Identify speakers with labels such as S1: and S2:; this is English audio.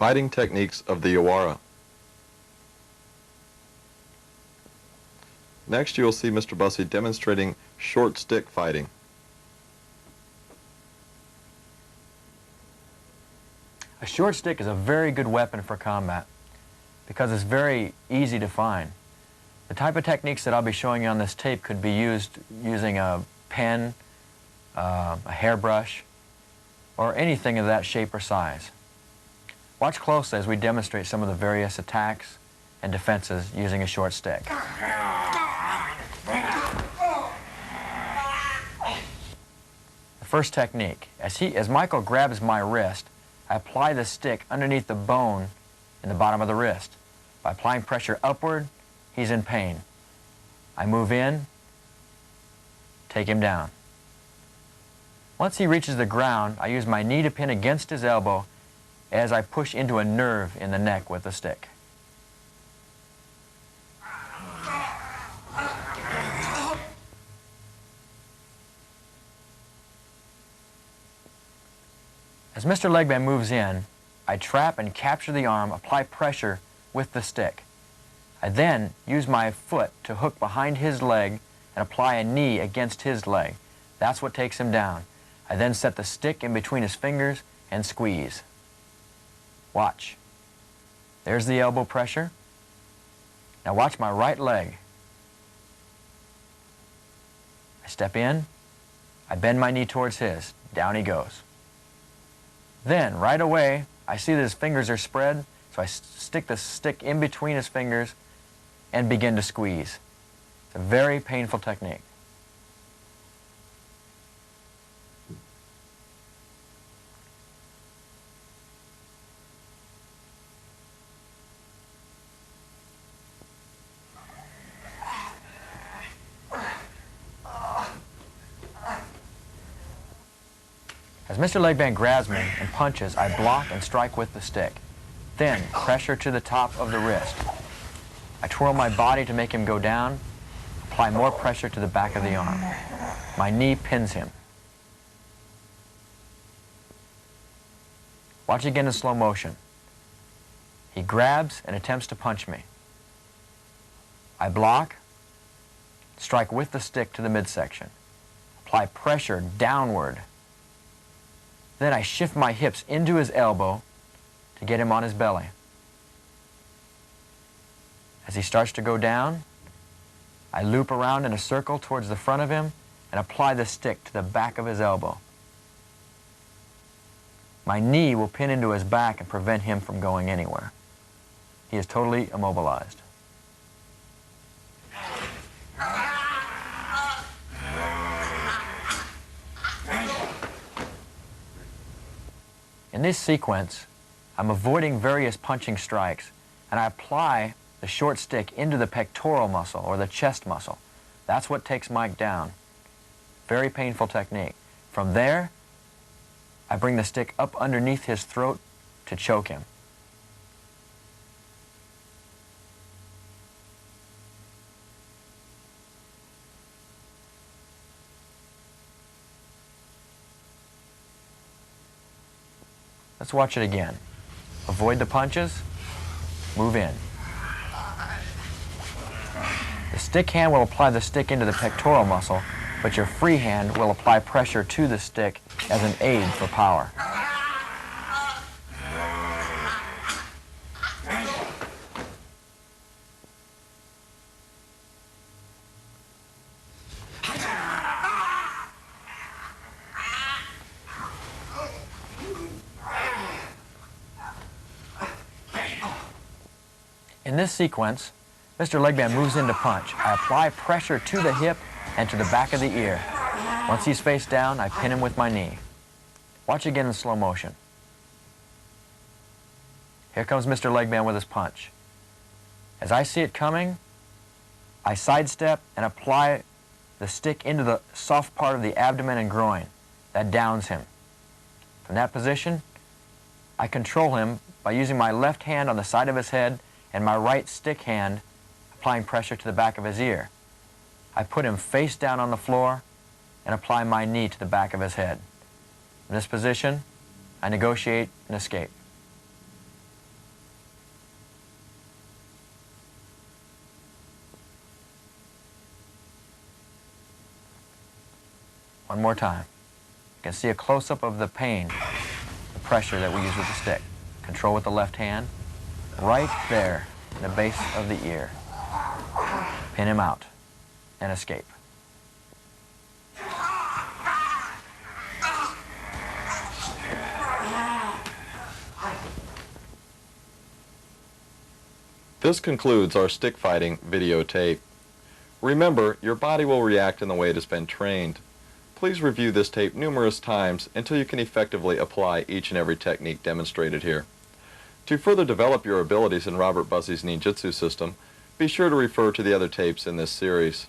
S1: Fighting techniques of the Yawara. Next you will see Mr. Bussey demonstrating short stick fighting.
S2: A short stick is a very good weapon for combat because it's very easy to find. The type of techniques that I'll be showing you on this tape could be used using a pen, a hairbrush, or anything of that shape or size. Watch closely as we demonstrate some of the various attacks and defenses using a short stick. The first technique, as Michael grabs my wrist, I apply the stick underneath the bone in the bottom of the wrist. By applying pressure upward, he's in pain. I move in, take him down. Once he reaches the ground, I use my knee to pin against his elbow as I push into a nerve in the neck with the stick. As Mr. Legman moves in, I trap and capture the arm, apply pressure with the stick. I then use my foot to hook behind his leg and apply a knee against his leg. That's what takes him down. I then set the stick in between his fingers and squeeze. Watch. There's the elbow pressure. Now watch my right leg. I step in, I bend my knee towards his, down he goes. Then, right away, I see that his fingers are spread, so I stick the stick in between his fingers and begin to squeeze. It's a very painful technique. As Mr. Legband grabs me and punches, I block and strike with the stick. Then, pressure to the top of the wrist. I twirl my body to make him go down, apply more pressure to the back of the arm. My knee pins him. Watch again in slow motion. He grabs and attempts to punch me. I block, strike with the stick to the midsection. Apply pressure downward. Then I shift my hips into his elbow to get him on his belly. As he starts to go down, I loop around in a circle towards the front of him and apply the stick to the back of his elbow. My knee will pin into his back and prevent him from going anywhere. He is totally immobilized. In this sequence, I'm avoiding various punching strikes, and I apply the short stick into the pectoral muscle or the chest muscle. That's what takes Mike down. Very painful technique. From there, I bring the stick up underneath his throat to choke him. Let's watch it again. Avoid the punches, move in. The stick hand will apply the stick into the pectoral muscle, but your free hand will apply pressure to the stick as an aid for power. In this sequence, Mr. Legband moves in to punch. I apply pressure to the hip and to the back of the ear. Once he's face down, I pin him with my knee. Watch again in slow motion. Here comes Mr. Legband with his punch. As I see it coming, I sidestep and apply the stick into the soft part of the abdomen and groin. That downs him. From that position, I control him by using my left hand on the side of his head and my right stick hand applying pressure to the back of his ear. I put him face down on the floor and apply my knee to the back of his head. In this position, I negotiate and escape. more time. You can see a close-up of the pain, the pressure that we use with the stick. Control with the left hand, right there in the base of the ear. Pin him out and escape.
S1: This concludes our stick fighting videotape. Remember, your body will react in the way it has been trained. Please review this tape numerous times until you can effectively apply each and every technique demonstrated here. To further develop your abilities in Robert Bussey's ninjutsu system, be sure to refer to the other tapes in this series.